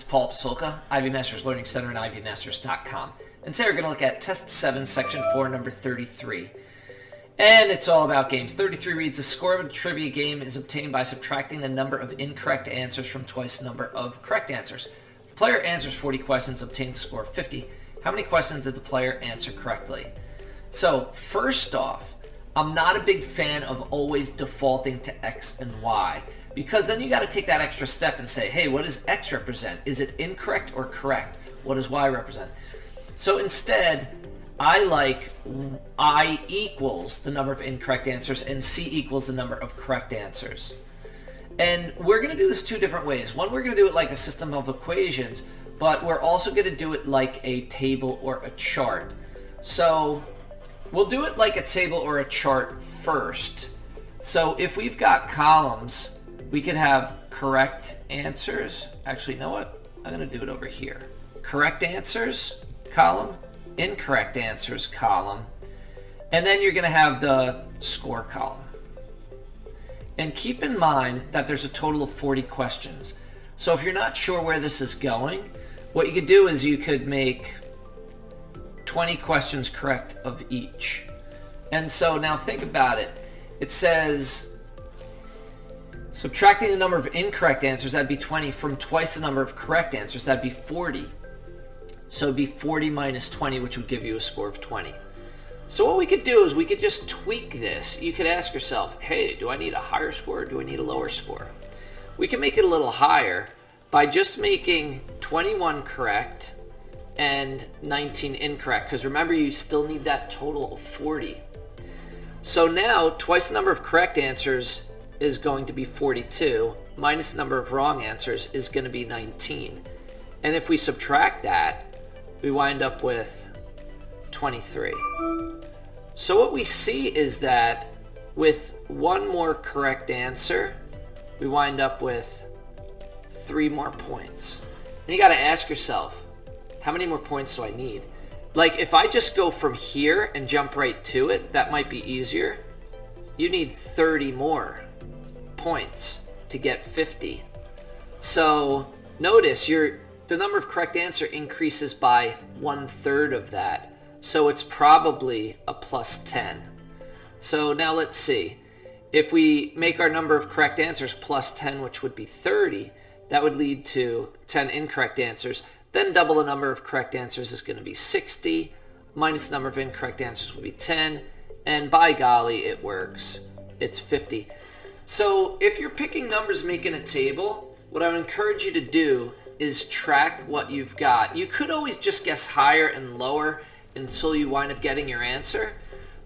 Paul Pasulka, Ivy Masters Learning Center and IvyMasters.com. And today we're going to look at Test 7, Section 4, number 33. And it's all about games. 33 reads, the score of a trivia game is obtained by subtracting the number of incorrect answers from twice the number of correct answers. If the player answers 40 questions, obtains a score of 50. How many questions did the player answer correctly? So, first off, I'm not a big fan of always defaulting to X and Y, because then you got to take that extra step and say, hey, what does X represent? Is it incorrect or correct? What does Y represent? So instead, I like I equals the number of incorrect answers and C equals the number of correct answers. And we're going to do this two different ways. One, we're going to do it like a system of equations, but we're also going to do it like a table or a chart. So we'll do it like a table or a chart first. So if we've got columns, we could have correct answers. Actually, you know what? I'm going to do it over here. Correct answers, column. Incorrect answers, column. And then you're going to have the score column. And keep in mind that there's a total of 40 questions. So if you're not sure where this is going, what you could do is you could make 20 questions correct of each. And so now think about it. It says subtracting the number of incorrect answers, that'd be 20, from twice the number of correct answers, that'd be 40. So it'd be 40 minus 20, which would give you a score of 20. So what we could do is we could just tweak this. You could ask yourself, hey, do I need a higher score or do I need a lower score? We can make it a little higher by just making 21 correct and 19 incorrect, because remember, you still need that total of 40. So now twice the number of correct answers is going to be 42, minus the number of wrong answers is going to be 19. And if we subtract that, we wind up with 23. So what we see is that with one more correct answer, we wind up with 3 more points. And you got to ask yourself, how many more points do I need? Like, if I just go from here and jump right to it, that might be easier. You need 30 more points to get 50. So notice the number of correct answer increases by 1/3 of that. So it's probably a plus 10. So now let's see. If we make our number of correct answers plus 10, which would be 30, that would lead to 10 incorrect answers. Then double the number of correct answers is going to be 60, minus the number of incorrect answers will be 10, and by golly, it works. It's 50. So if you're picking numbers making a table, what I would encourage you to do is track what you've got. You could always just guess higher and lower until you wind up getting your answer,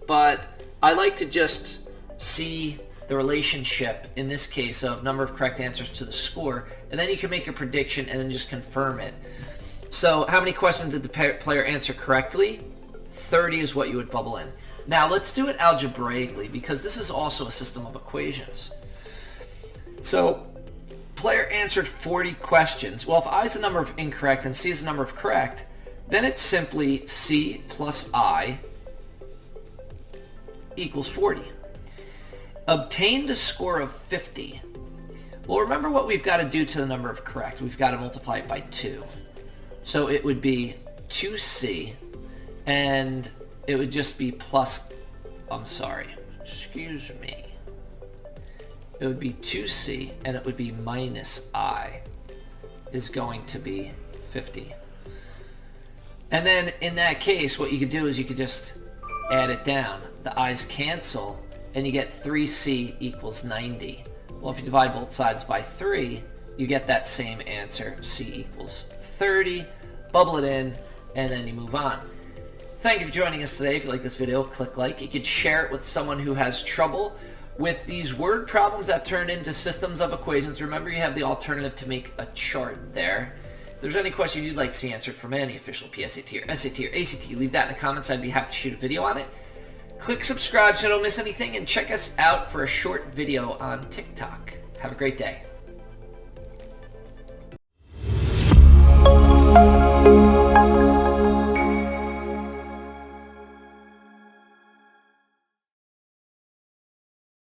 but I like to just see the relationship, in this case, of number of correct answers to the score, and then you can make a prediction and then just confirm it. So how many questions did the player answer correctly? 30 is what you would bubble in. Now let's do it algebraically, because this is also a system of equations. So player answered 40 questions. Well, if I is the number of incorrect and C is the number of correct, then it's simply C plus I equals 40. Obtained a score of 50. Well, remember what we've got to do to the number of correct. We've got to multiply it by 2. So it would be 2C, and it would just be plus, excuse me. It would be 2C, and it would be minus I is going to be 50. And then in that case, what you could do is you could just add it down. The I's cancel, and you get 3C equals 90. Well, if you divide both sides by 3, you get that same answer, C equals 30. Bubble it in, and then you move on. Thank you for joining us today. If you like this video, click like. You could share it with someone who has trouble with these word problems that turn into systems of equations. Remember, you have the alternative to make a chart there. If there's any question you'd like to see answered from any official PSAT or SAT or ACT, leave that in the comments. I'd be happy to shoot a video on it. Click subscribe so you don't miss anything, and check us out for a short video on TikTok. Have a great day.